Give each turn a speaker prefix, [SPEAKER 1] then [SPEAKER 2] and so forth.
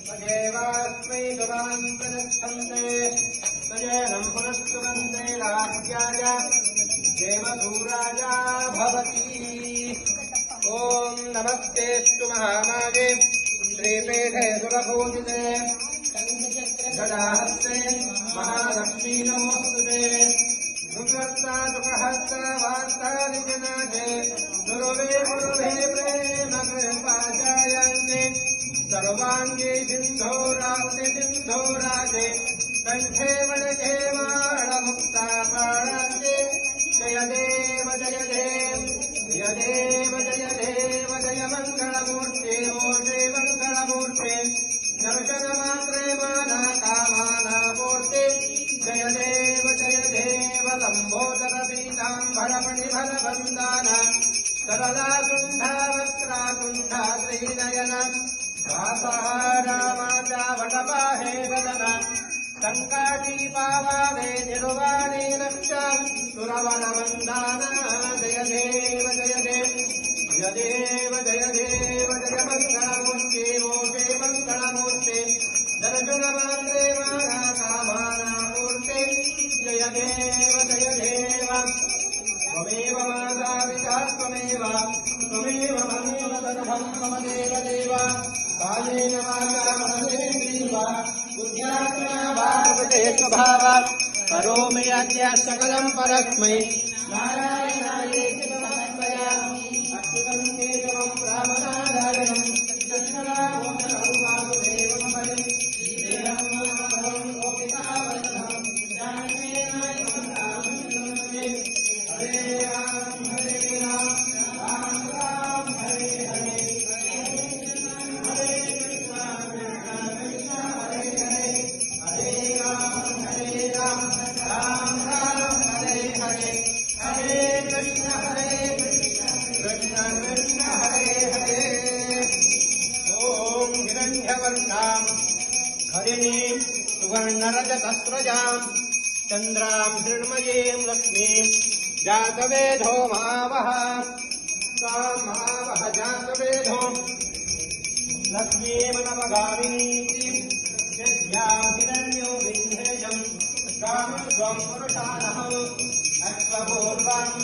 [SPEAKER 1] तदेवास्मै दुरान्तरस्थन्ते तजेनं पुनस्तुवन्ते राज्याय देवसूराजा भवति। ॐ नमस्तेऽस्तु महामाये श्रीपीठे सुरपूजिते गदाहस्ते महालक्ष्मी नमोस्तुते सुकृता सुखहस्ता वार्तादिजनाथे दुर्वे गुरुवे प्रेम कृपाचार्यन्ते सर्वाङ्गे सिन्धोराजे कण्ठे वणके वाणमुक्ता पाणन्ते जय देव जय देव जय देव जय देव जय मङ्गलमूर्ते मोषे मङ्गलमूर्ते दर्शनमात्रे माना कामाना मूर्ते जय देव लम्बोदर पीताम्बरमणिफलबन्धान सरला कुण्ठावक्त्राकुण्ठा श्रीनयन वासहारामाचा वटपाहे वदन टङ्काटीपावावे निर्वाणेन सुरवनवन्दान जय देव जय देव जय देव जय देव जय मङ्गलमूर्ते मोषे मङ्गलमूर्ते दर्शनमात्रे माना कामाना मूर्ते जय देव त्वमेव माता पिता त्वमेव ममेव तदहं मम देव देव कालेन वाचा मनसेन्द्रिया बुद्ध्यात्मना वा प्रकृते स्वभावात् करोमि यद्य सकलं परस्मै नारायणायेति समर्पयामि। अच्युतं केशवं रामनारायणं कृष्णरामं वासुदेवं हरिं श्रीरामं रामं गोपिकावल्लभं जानकीनायकं रामं नमस्ते। हरे राम राम राम हरे हरे हरे कृष्ण कृष्ण हरे हरे हरे राम राम राम हरे हरे हरे कृष्ण कृष्ण कृष्ण हरे हरे। ओम हिरण्यवर्णां हरिणीं सुवर्णरजतस्रजां चन्द्रां हिरण्मयीं लक्ष्मीं जातवेदो महावः तां महावः जातवेदो लक्ष्मीमनवगामिनीति यस्यां हिरण्यो विन्ध्येयं कामं स्वं पुरुषानहम् अश्वपूर्वान्